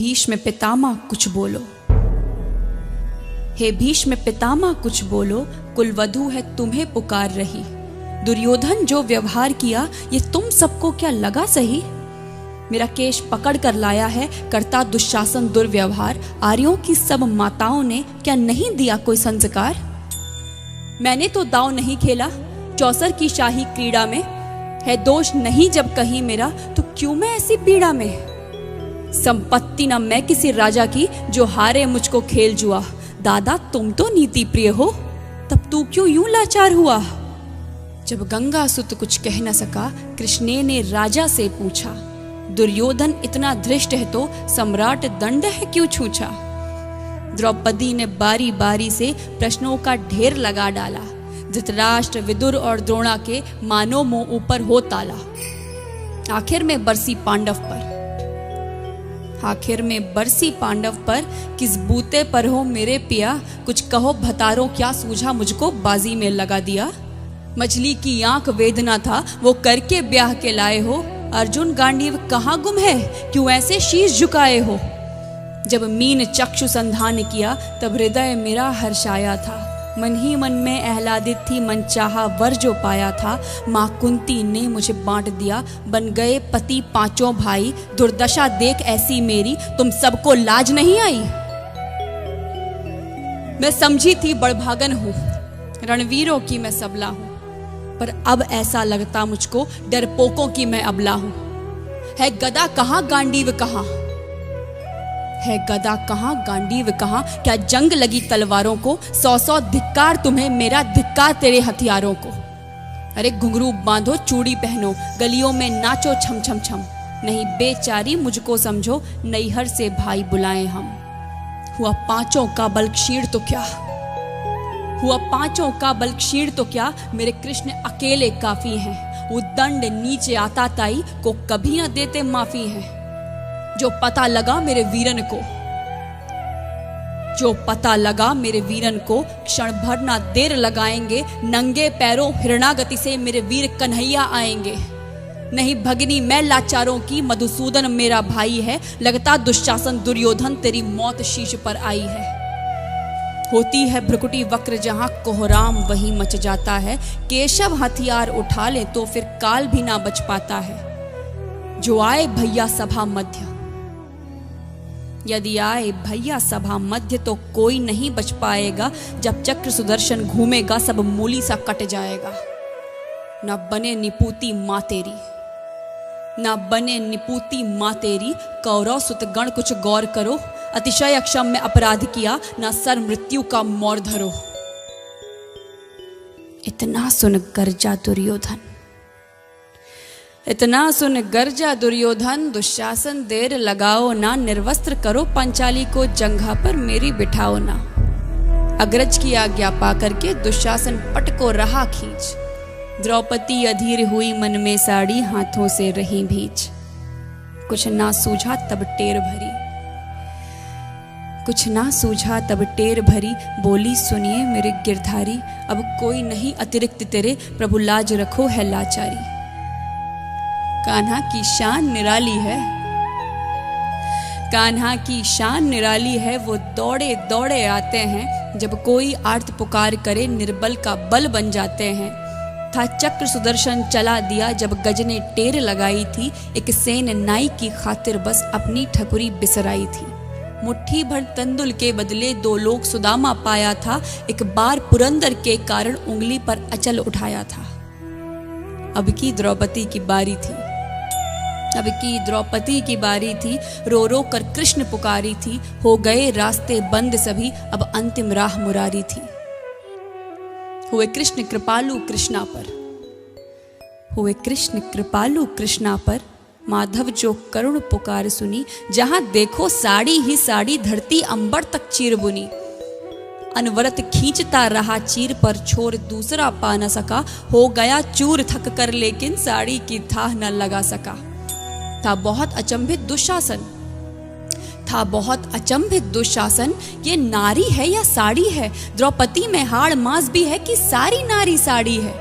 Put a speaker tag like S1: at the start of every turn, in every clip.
S1: भीष्म पितामह कुछ बोलो, हे भीष्म पितामह कुछ बोलो, कुलवधू है तुम्हें पुकार रही। दुर्योधन जो व्यवहार किया ये तुम सबको क्या लगा सही। मेरा केश पकड़ कर लाया है करता दुशासन दुर्व्यवहार। आर्यों की सब माताओं ने क्या नहीं दिया कोई संस्कार। मैंने तो दांव नहीं खेला चौसर की शाही क्रीड़ा में, है दोष नहीं जब कहीं मेरा तो क्यों मैं ऐसी पीड़ा में। संपत्ति न मैं किसी राजा की जो हारे मुझको खेल जुआ। दादा तुम तो नीति प्रिय हो तब तू क्यों यूं लाचार हुआ। जब गंगासुत कुछ कह न सका कृष्णे ने राजा से पूछा। दुर्योधन इतना धृष्ट है तो सम्राट दंड है क्यों छूछा। द्रौपदी ने बारी बारी से प्रश्नों का ढेर लगा डाला। धृतराष्ट्र विदुर और द्रोणा के मानो मुंह ऊपर हो ताला। आखिर में बरसी पांडव पर किस बूते पर हो मेरे पिया। कुछ कहो भतारो क्या सूझा मुझको बाजी में लगा दिया। मछली की आंख वेदना था वो करके ब्याह के लाए हो। अर्जुन गांडीव कहाँ गुम है क्यों ऐसे शीश झुकाए हो। जब मीन चक्षु संधान किया तब हृदय मेरा हर्षाया था। मन ही मन में आह्लादित थी मन चाहा वर जो पाया था। माँ कुंती ने मुझे बांट दिया बन गए पति पांचों भाई। दुर्दशा देख ऐसी मेरी तुम सबको लाज नहीं आई। मैं समझी थी बड़भागन हूँ रणवीरों की मैं सबला हूँ, पर अब ऐसा लगता मुझको डरपोकों की मैं अबला हूँ। है गदा कहाँ गांडीव कहाँ, है गदा कहाँ गांडीव कहाँ। क्या जंग लगी तलवारों को, 100 धिक्कार तुम्हें मेरा धिक्कार तेरे हथियारों को। अरे घुंघरू बांधो चूड़ी पहनो गलियों में नाचो छम छम छम। नहीं बेचारी मुझको समझो नैहर से भाई बुलाए हम। हुआ पांचों का बल क्षीण तो क्या मेरे कृष्ण अकेले काफी हैं। वो दंड नीचे आता ताई को कभी न देते माफी है। जो पता लगा मेरे वीरन को क्षण भर ना देर लगाएंगे। नंगे पैरों हिरणागति से मेरे वीर कन्हैया आएंगे। नहीं भगनी मैं लाचारों की मधुसूदन मेरा भाई है। लगता दुशासन दुर्योधन तेरी मौत शीश पर आई है। होती है भ्रुकुटी वक्र जहां कोहराम वही मच जाता है। केशव हथियार उठा ले तो फिर काल भी ना बच पाता है। जो आए भैया सभा मध्य, यदि आए भैया सभा मध्य तो कोई नहीं बच पाएगा। जब चक्र सुदर्शन घूमेगा सब मूली सा कट जाएगा। न बने निपूती माँ तेरी कौरव सुतगण कुछ गौर करो। अतिशय अक्षम्य अपराध किया ना सर मृत्यु का मोर धरो। इतना सुन गर्जा दुर्योधन दुशासन देर लगाओ ना। निर्वस्त्र करो पंचाली को जंघा पर मेरी बिठाओ ना। अग्रज की आज्ञा पा करके दुशासन पट को रहा खींच। द्रौपदी अधीर हुई मन में साड़ी हाथों से रही भींच। कुछ ना सूझा तब टेर भरी बोली सुनिए मेरे गिरधारी। अब कोई नहीं अतिरिक्त तेरे प्रभु लाज रखो है लाचारी। कान्हा की शान निराली है वो दौड़े दौड़े आते हैं। जब कोई आर्त पुकार करे निर्बल का बल बन जाते हैं। था चक्र सुदर्शन चला दिया जब गज ने टेर लगाई थी। एक सेन नाई की खातिर बस अपनी ठकुरी बिसराई थी। मुट्ठी भर तंदुल के बदले 2 लोग सुदामा पाया था। एक बार पुरंदर के कारण उंगली पर अचल उठाया था। अब की द्रौपदी की बारी थी। रो रो कर कृष्ण पुकारी थी। हो गए रास्ते बंद सभी अब अंतिम राह मुरारी थी। हुए कृष्ण कृपालु कृष्णा पर माधव जो करुण पुकार सुनी। जहां देखो साड़ी ही साड़ी धरती अंबर तक चीर बुनी। अनवरत खींचता रहा चीर पर छोर दूसरा पा न सका। हो गया चूर थक कर लेकिन साड़ी की थाह न लगा सका। था बहुत अचंभित दुशासन ये नारी है या साड़ी है। द्रौपदी में हाड़ मांस भी है कि सारी नारी साड़ी है।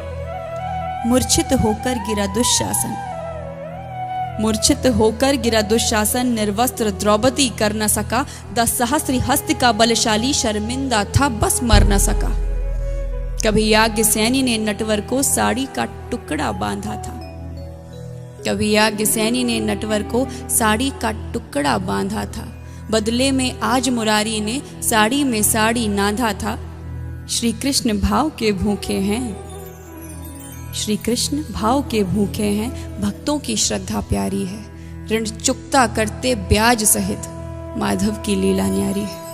S1: मूर्छित होकर गिरा दुशासन मूर्छित होकर गिरा दुशासन, निर्वस्त्र द्रौपदी कर न सका। 10 सहस्त्र हस्त का बलशाली शर्मिंदा था, बस मर न सका। कभी याज्ञसेनी ने नटवर को साड़ी का टुकड़ा बांधा था। कभी याज्ञसेनी ने नटवर को साड़ी का टुकड़ा बांधा था। बदले में आज मुरारी ने साड़ी में साड़ी नाधा था। श्री कृष्ण भाव के भूखे हैं, श्री कृष्ण भाव के भूखे हैं, भक्तों की श्रद्धा प्यारी है। ऋण चुकता करते ब्याज सहित, माधव की लीला न्यारी है।